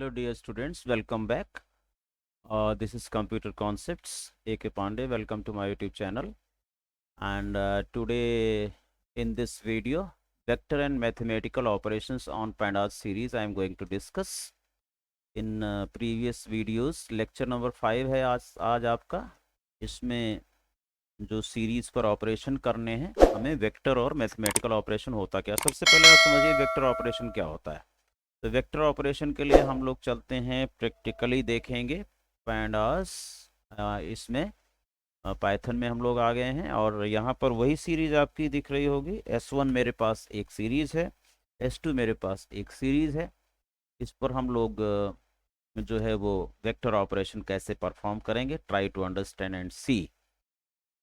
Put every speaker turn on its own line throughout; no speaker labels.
Hello dear students, welcome back. This is Computer Concepts, A.K. Pandey. Welcome to my YouTube channel. And today in this video, vector and mathematical operations on Pandas series I am going to discuss. In previous videos, lecture number 5 है आज आपका. इसमें जो series पर operation करने हैं हमें vector और मैथमेटिकल ऑपरेशन होता क्या. सबसे पहले आप समझिए वेक्टर ऑपरेशन क्या होता है. तो वेक्टर ऑपरेशन के लिए हम लोग चलते हैं, प्रैक्टिकली देखेंगे पैंडास. इसमें पाइथन में हम लोग आ गए हैं और यहाँ पर वही सीरीज आपकी दिख रही होगी. S1 मेरे पास एक सीरीज है, S2 मेरे पास एक सीरीज है. इस पर हम लोग जो है वो वेक्टर ऑपरेशन कैसे परफॉर्म करेंगे, ट्राई टू अंडरस्टैंड एंड सी.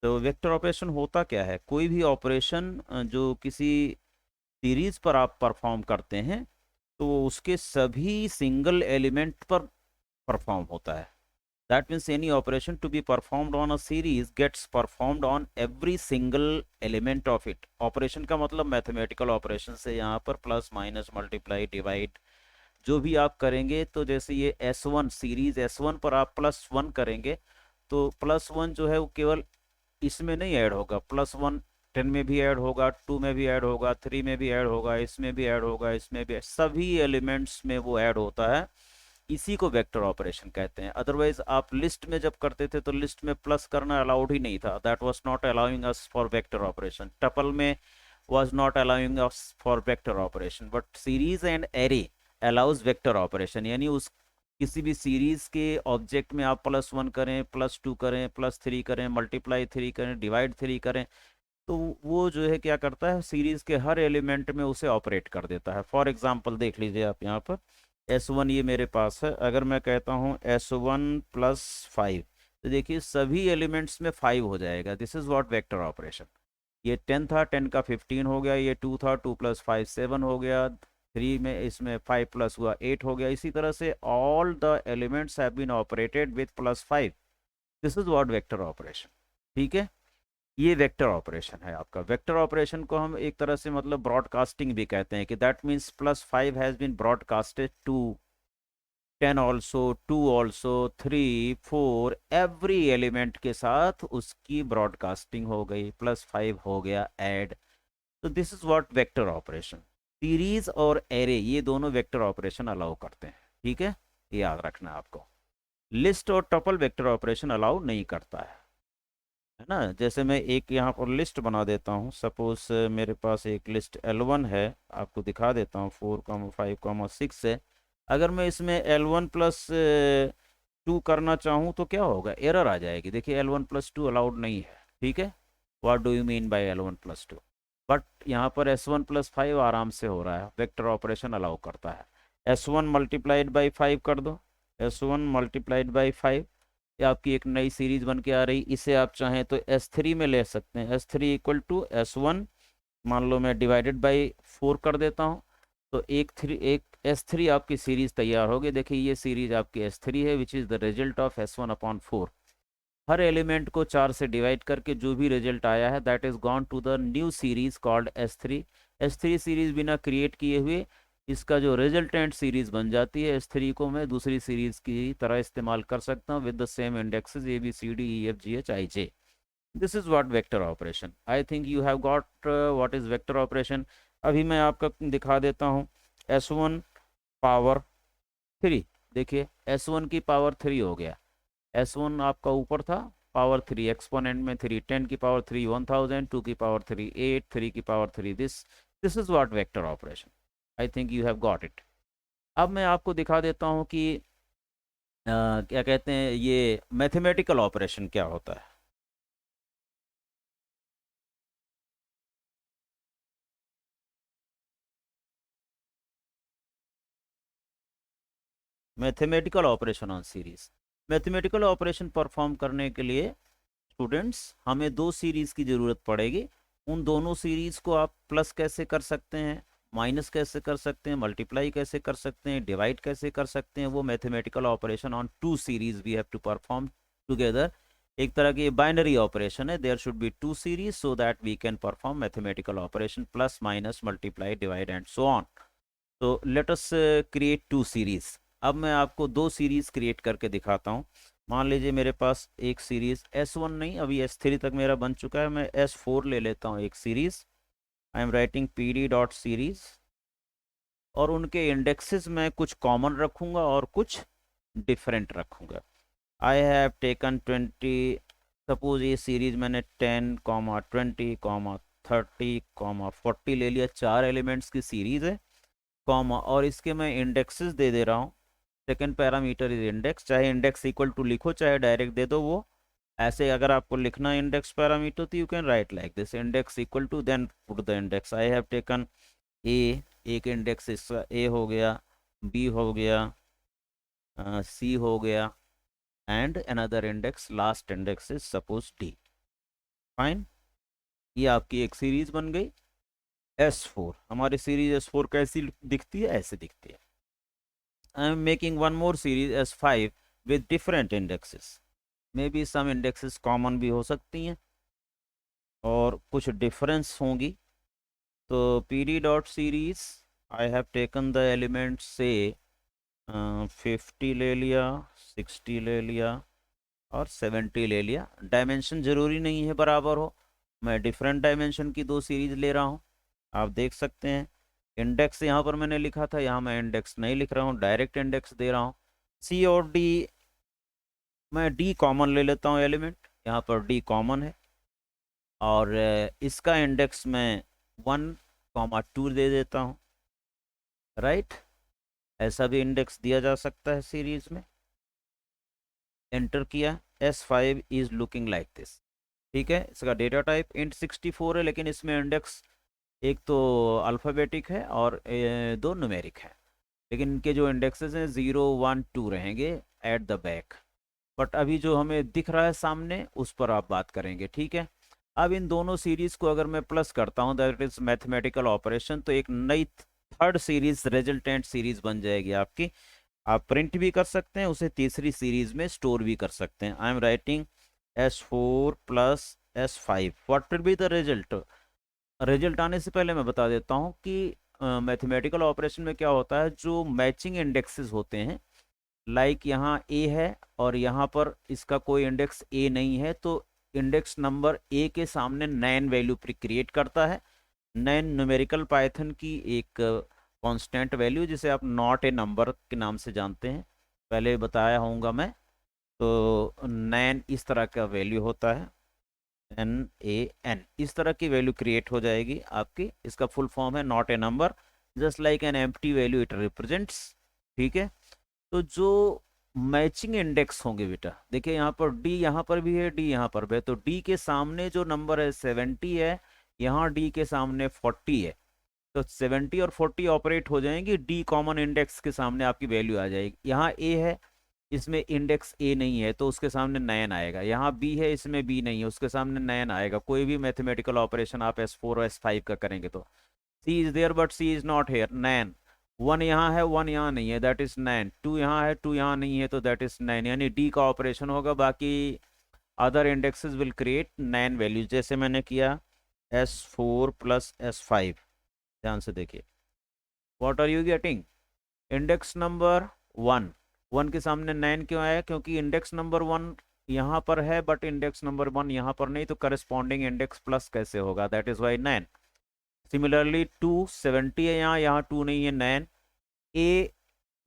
तो वेक्टर ऑपरेशन होता क्या है. कोई भी ऑपरेशन जो किसी सीरीज पर आप परफॉर्म करते हैं तो वो उसके सभी सिंगल एलिमेंट पर परफॉर्म होता है. That means any operation to be performed on a series gets performed on every single element of it. Operation का मतलब मैथमेटिकल ऑपरेशन से यहाँ पर प्लस माइनस मल्टीप्लाई डिवाइड जो भी आप करेंगे. तो जैसे ये S1 सीरीज S1 पर आप +1 करेंगे तो +1 जो है वो केवल इसमें नहीं ऐड होगा, +1 10 में भी ऐड होगा, 2 में भी ऐड होगा, 3 में भी ऐड होगा, इसमें भी ऐड होगा, इसमें भी, सभी एलिमेंट्स में वो ऐड होता है. इसी को वेक्टर ऑपरेशन कहते हैं. अदरवाइज आप लिस्ट में जब करते थे तो लिस्ट में प्लस करना अलाउड ही नहीं था. That was not allowing us for vector operation. Tuple में was not allowing us for vector operation. But series and array allows vector operation. यानी उस किसी भी सीरीज के ऑब्जेक्ट में आप +1 करें, +2 करें, +3 करें, मल्टीप्लाई 3 करें, डिवाइड 3 करें, तो वो जो है क्या करता है, सीरीज के हर एलिमेंट में उसे ऑपरेट कर देता है. फॉर एग्जांपल देख लीजिए आप यहाँ पर S1 ये मेरे पास है. अगर मैं कहता हूँ S1 + 5 तो देखिए सभी एलिमेंट्स में 5 हो जाएगा. This is what vector operation. ये 10 था, 10 का 15 हो गया. ये 2 था, 2 + 5 7 हो गया. 3 में इसमें 5 प्लस हुआ 8 हो गया. इसी तरह से all the elements have been operated with +5. This is what vector operation. ठीक है, ये वेक्टर ऑपरेशन है आपका. वेक्टर ऑपरेशन को हम एक तरह से मतलब ब्रॉडकास्टिंग भी कहते हैं कि that means +5 has been broadcasted to 10 also, 2 also, 3, 4, every element के साथ उसकी ब्रॉडकास्टिंग हो गई. +5 हो गया ऐड. तो this is what vector operation. Series और एरे ये दोनों वेक्टर ऑपरेशन अलाउ करते हैं. ठीक है, ये याद रखना है आपको. लिस्ट और टपल वेक्टर ऑपरेशन अलाउ नहीं करता है ना. जैसे मैं एक यहाँ पर लिस्ट बना देता हूँ. सपोज मेरे पास एक लिस्ट L1 है, आपको दिखा देता हूँ. 4, 5, 6 है. अगर मैं इसमें L1 + 2 करना चाहूँ तो क्या होगा, एरर आ जाएगी. देखिए L1 + 2 अलाउड नहीं है. ठीक है, what do you mean by L1 + 2. But यहाँ पर S1 + 5 आराम से हो रहा है. वेक्टर ऑपरेशन अलाउ करता है. S1 × 5 कर दो. S1 × 5 ये आपकी एक नई सीरीज बन के आ रही. इसे आप चाहें तो S3 में ले सकते हैं. S3 = S1, मान लो मैं डिवाइडेड बाई 4 कर देता हूँ तो एक S3 आपकी सीरीज तैयार होगी. देखिए ये सीरीज आपकी S3 है which is the result of S1/4. Her element को 4 से डिवाइड करके जो भी रिजल्ट आया है that is gone to the new series called S3. S3 series बिना क्रिएट किए हुए इसका जो रिजल्टेंट सीरीज बन जाती है S3 को मैं दूसरी सीरीज की तरह इस्तेमाल कर सकता हूँ with the same indexes ABCDEFGHIJ. This is what vector operation. I think you have got what is vector operation. अभी मैं आपका दिखा देता हूँ. S1 ^ 3. देखिए S1 की पावर 3 हो गया. S1 आपका ऊपर था, पावर 3, एक्सपोनेंट में 3, 10 की पावर 3 1000, 2 की पावर 3 8, 3 की power 3 this is what vector operation. I think you have got it. अब मैं आपको दिखा देता हूँ कि क्या कहते हैं ये मैथमेटिकल ऑपरेशन क्या होता है. Mathematical operation on series. Mathematical operation perform करने के लिए स्टूडेंट्स हमें 2 सीरीज की ज़रूरत पड़ेगी. उन दोनों सीरीज को आप प्लस कैसे कर सकते हैं, माइनस कैसे कर सकते हैं, मल्टीप्लाई कैसे कर सकते हैं, डिवाइड कैसे कर सकते हैं, वो mathematical operation on 2 series we have to perform together. एक तरह की बाइनरी ऑपरेशन है. There should be 2 series so that we can perform mathematical operation plus minus multiply divide and so on. तो लेट अस क्रिएट 2 सीरीज. अब मैं आपको दो series create करके दिखाता हूँ। मान लीजिए मेरे पास एक सीरीज S1 नहीं, अभी S3 तक मेरा बन चुका है, मैं S4 ले लेता हूँ एक series. I am writing PD dot series, और उनके इंडेक्सेस में कुछ कॉमन रखूंगा और कुछ डिफरेंट रखूंगा। आई हैव टेकन 20, सपोज ये सीरीज मैंने 10, 20, 30, 40 ले लिया, 4 एलिमेंट्स की सीरीज है, कॉमा, और इसके मैं इंडेक्सेस दे दे रहा हूँ। सेकेंड पैरामीटर इज इंडेक्स, चाहे इंडेक्स इक्वल टू लिखो चाहे डायरेक्ट दे दो, वो ऐसे अगर आपको लिखना है इंडेक्स पैरामीटर तो you can write like this, index equal to then put the index. I have taken a, एक इंडेक्स इसका ए हो गया, बी हो गया, सी हो गया, and another index, last index is suppose D. Fine, ये आपकी एक सीरीज बन गई S4। हमारी सीरीज S4 कैसी दिखती है? ऐसे दिखती है। I am making one more series S5 with different indexes, maybe some indexes common भी हो सकती हैं और कुछ डिफरेंस होंगी। तो PD dot series, I have taken the element से 50 ले लिया, 60 ले लिया और 70 ले लिया। डायमेंशन ज़रूरी नहीं है बराबर हो, मैं डिफरेंट डायमेंशन की दो सीरीज ले रहा हूँ। आप देख सकते हैं इंडेक्स यहाँ पर मैंने लिखा था, यहाँ मैं इंडेक्स नहीं लिख रहा हूँ, डायरेक्ट इंडेक्स दे रहा हूँ। C और D, मैं D कॉमन ले लेता हूँ एलिमेंट, यहाँ पर D कॉमन है, और इसका इंडेक्स मैं 1, 2 दे देता हूँ। राइट, ऐसा भी इंडेक्स दिया जा सकता है सीरीज में। एंटर किया, S5 is looking like this. ठीक है, इसका डेटा टाइप int 64 है, लेकिन इसमें इंडेक्स एक तो अल्फ़ाबेटिक है और दो न्यूमेरिक है, लेकिन इनके जो इंडेक्सेस हैं 0, 1, 2 रहेंगे एट द बैक। बट अभी जो हमें दिख रहा है सामने उस पर आप बात करेंगे। ठीक है, अब इन दोनों सीरीज को अगर मैं प्लस करता हूँ, दैट इज मैथमेटिकल ऑपरेशन, तो एक नई थर्ड सीरीज, रिजल्टेंट सीरीज बन जाएगी आपकी। आप प्रिंट भी कर सकते हैं उसे, तीसरी सीरीज में स्टोर भी कर सकते हैं। I am writing S4 plus S5, what will be the result. Result आने से पहले मैं बता देता हूँ कि मैथमेटिकल ऑपरेशन में क्या होता है, जो मैचिंग इंडेक्सेस होते हैं, लाइक यहाँ ए है और यहाँ पर इसका कोई इंडेक्स ए नहीं है, तो इंडेक्स नंबर ए के सामने नैन वैल्यू क्रिएट करता है। नैन न्यूमेरिकल पाइथन की एक कांस्टेंट वैल्यू, जिसे आप नॉट ए नंबर के नाम से जानते हैं, पहले बताया होऊंगा मैं। तो नैन इस तरह का वैल्यू होता है, NaN, इस तरह की वैल्यू क्रिएट हो जाएगी आपकी। इसका फुल फॉर्म है not a number, just like an empty value it represents. ठीक है, तो जो मैचिंग इंडेक्स होंगे बेटा, देखिए यहाँ पर D यहाँ पर भी है, D यहाँ पर भी है, तो D के सामने जो नंबर है 70 है, यहाँ D के सामने 40 है, तो 70 और 40 ऑपरेट हो जाएंगी, D कॉमन इंडेक्स के सामने आपकी वैल्यू आ जाएगी। यहाँ A है, इसमें इंडेक्स ए नहीं है तो उसके सामने नैन आएगा। यहाँ बी है, इसमें बी नहीं है, उसके सामने नैन आएगा। कोई भी मैथमेटिकल ऑपरेशन आप S4 और S5 का करेंगे तो C is there but C is not here, NaN. 1 यहाँ है, 1 यहाँ नहीं है, दैट इज नैन। 2 यहाँ है, 2 यहाँ नहीं है, तो दैट इज नैन, यानी डी का ऑपरेशन होगा। बाकी other indexes will create NaN values, जैसे मैंने किया S4 प्लस S5। ध्यान से देखिए, what are you getting, index number 1, 1 के सामने 9 क्यों आया, क्योंकि इंडेक्स नंबर 1 यहाँ पर है बट इंडेक्स नंबर 1 यहाँ पर नहीं, तो करस्पॉन्डिंग इंडेक्स प्लस कैसे होगा, दैट इज वाई 9। सिमिलरली 2, 70 है, यहाँ यहाँ 2 नहीं है, 9। ए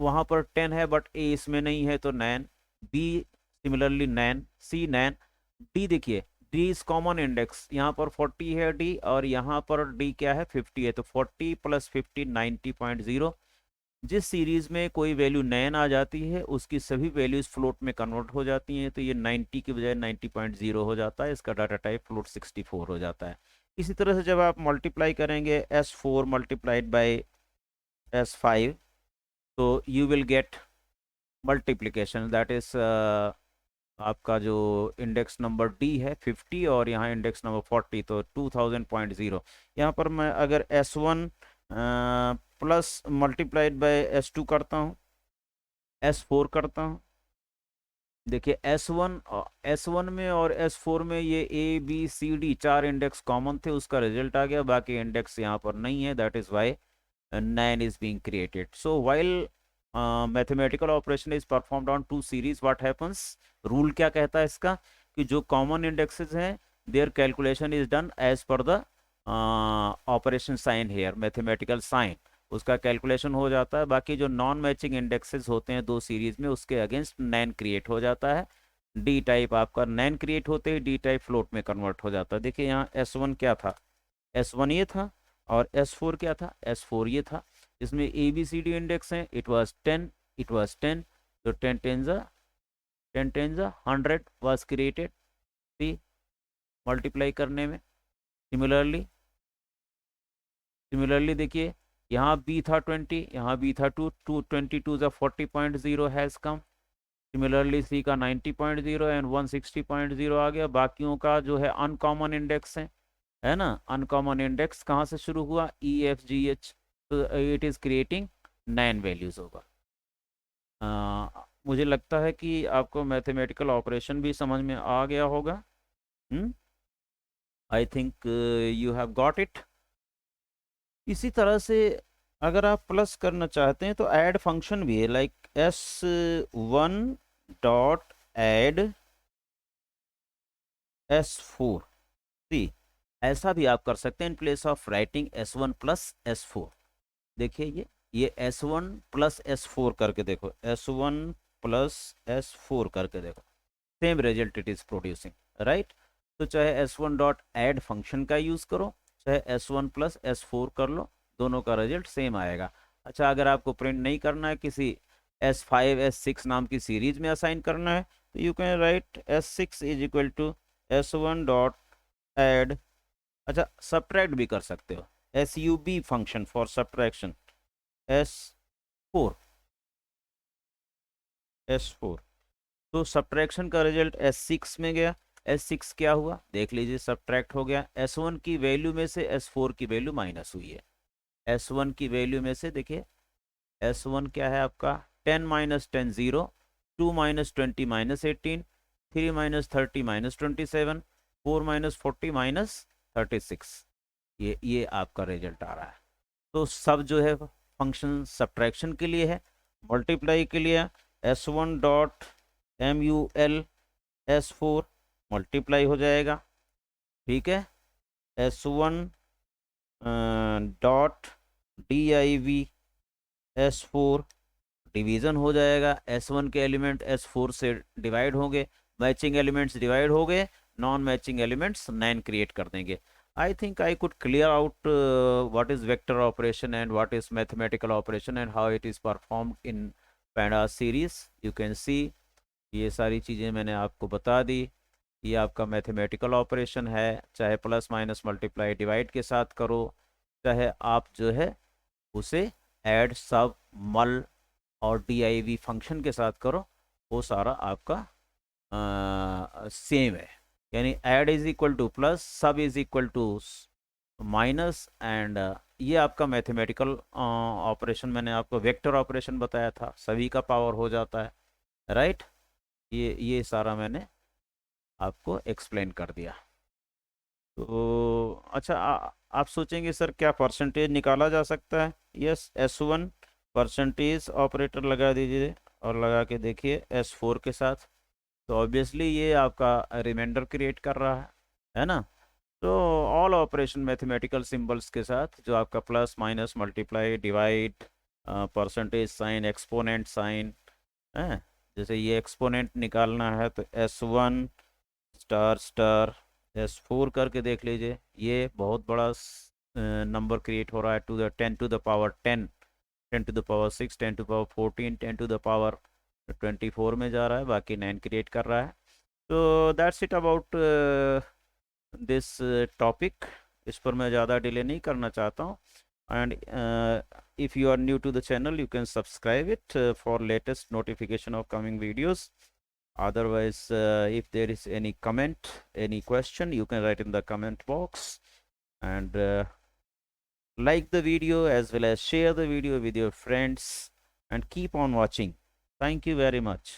वहाँ पर 10 है बट ए इसमें नहीं है, तो 9। बी सिमिलरली 9, सी 9। डी देखिए, डी इज कॉमन इंडेक्स, यहाँ पर 40 है डी, और यहाँ पर डी क्या है, 50 है, तो 40 प्लस 50 90.0। जिस सीरीज में कोई वैल्यू नैन आ जाती है उसकी सभी वैल्यूज फ्लोट में कन्वर्ट हो जाती हैं, तो ये 90 की बजाय 90.0 हो जाता है, इसका डाटा टाइप फ्लोट 64 हो जाता है। इसी तरह से जब आप मल्टीप्लाई करेंगे S4 मल्टीप्लाइड बाय S5, तो you will get multiplication, that is आपका जो इंडेक्स नंबर D है 50 और यहाँ इंडेक्स नंबर 40, तो 2000.0। यहाँ पर मैं अगर S1 plus multiplied by S2 करता हूँ, S4 करता हूँ, देखिए S1 में और S4 में ये ABCD 4 इंडेक्स कॉमन थे, उसका रिजल्ट आ गया, बाकी इंडेक्स यहाँ पर नहीं है, that is Y 9 is being created. So while mathematical operation is performed on two series, what happens, rule क्या कहता है इसका, कि जो कॉमन इंडेक्सेस हैं their calculation is done as per the operation sign here, mathematical sign, उसका calculation हो जाता है। बाकी जो नॉन मैचिंग इंडेक्सेस होते हैं दो सीरीज में, उसके अगेंस्ट नैन क्रिएट हो जाता है। डी टाइप आपका नैन क्रिएट होते ही डी टाइप फ्लोट में कन्वर्ट हो जाता है। देखिए यहाँ S1 क्या था, S1 ये था, और S4 क्या था, S4 ये था। इसमें A B C D index हैं, इट वाज 10, इट वाज 10, तो 10 10 100 वाज क्रिएटेड, सी मल्टीप्लाई करने में। सिमिलरली देखिए यहाँ बी था 20, यहाँ बी था 2, 22 ज़ा 40.0 हैज़ कम। सिमिलरली सी का 90.0 एंड 160.0 आ गया। बाकियों का जो है अनकॉमन इंडेक्स है ना, अनकॉमन इंडेक्स कहाँ से शुरू हुआ, EFGH, तो इट इज़ क्रिएटिंग 9 वैल्यूज़ होगा। मुझे लगता है कि आपको मैथमेटिकल ऑपरेशन भी समझ में आ गया होगा। I think you have got it. इसी तरह से अगर आप प्लस करना चाहते हैं तो ऐड फंक्शन भी है, like S1 dot add S4, सी ऐसा भी आप कर सकते हैं in place of writing S1 plus S4। देखिए ये S1 प्लस S4 करके देखो, S1 प्लस S4 करके देखो, same result it is producing, right. तो चाहे S1 डॉट ऐड फंक्शन का यूज़ करो, चाहे S1 प्लस S4 कर लो, दोनों का रिजल्ट सेम आएगा। अच्छा, अगर आपको प्रिंट नहीं करना है, किसी S5 S6 नाम की सीरीज में असाइन करना है, तो you can write S6 is equal to S1 dot add. अच्छा, सब्ट्रैक्ट भी कर सकते हो, SUB function for subtraction, S4 S4। तो सब्ट्रैक्शन का रिजल्ट S6 में गया, S6 क्या हुआ देख लीजिए, सब्ट्रैक्ट हो गया। S1 की वैल्यू में से S4 की वैल्यू माइनस हुई है। S1 की वैल्यू में से देखिए, S1 क्या है आपका, 10 minus 10 0, 2 minus 20 minus 18, 3 minus 30 minus 27, 4 minus 40 minus 36, ये आपका रिजल्ट आ रहा है। तो सब जो है फंक्शन सब्ट्रैक्शन के लिए है, मल्टीप्लाई के लिए S1 dot MUL S4 multiply हो जाएगा, ठीक है। S1 dot DIV S4 division हो जाएगा, S1 के एलिमेंट S4 से डिवाइड होंगे, मैचिंग एलिमेंट्स डिवाइड हो गए, नॉन मैचिंग एलिमेंट्स 9 क्रिएट कर देंगे। I think I could clear out what is vector operation and what is mathematical operation and how it is performed in pandas series. You can see ये सारी चीज़ें मैंने आपको बता दी। ये आपका मैथमेटिकल ऑपरेशन है, चाहे प्लस माइनस मल्टीप्लाई डिवाइड के साथ करो, चाहे आप जो है उसे ऐड सब मल और DIV फंक्शन के साथ करो, वो सारा आपका सेम है। यानी add is equal to plus, sub is equal to minus, and ये आपका मैथमेटिकल ऑपरेशन, मैंने आपको वेक्टर ऑपरेशन बताया था, सभी का पावर हो जाता है, राइट। ये सारा मैंने आपको एक्सप्लेन कर दिया। तो अच्छा, आप सोचेंगे सर क्या परसेंटेज निकाला जा सकता है। यस, S1 परसेंटेज ऑपरेटर लगा दीजिए और लगा के देखिए S4 के साथ, तो ऑब्वियसली ये आपका रिमाइंडर क्रिएट कर रहा है ना। तो ऑल ऑपरेशन मैथमेटिकल सिंबल्स के साथ, जो आपका plus minus multiply divide percentage sign exponent sign है, जैसे ये एक्सपोनेंट निकालना है तो S1 स्टार स्टार S4 करके देख लीजिए, ये बहुत बड़ा नंबर क्रिएट हो रहा है, to the 10 to the power 10, 10 to the power 6, 10 to power 14, 10 to the power 24 में जा रहा है, बाकी 9 क्रिएट कर रहा है। तो that's it about this topic. इस पर मैं ज़्यादा डिले नहीं करना चाहता हूँ, and if you are new to the channel, you can subscribe it for latest notification of coming videos. Otherwise, if there is any comment, any question, you can write in the comment box, and like the video as well as share the video with your friends, and keep on watching. Thank you very much.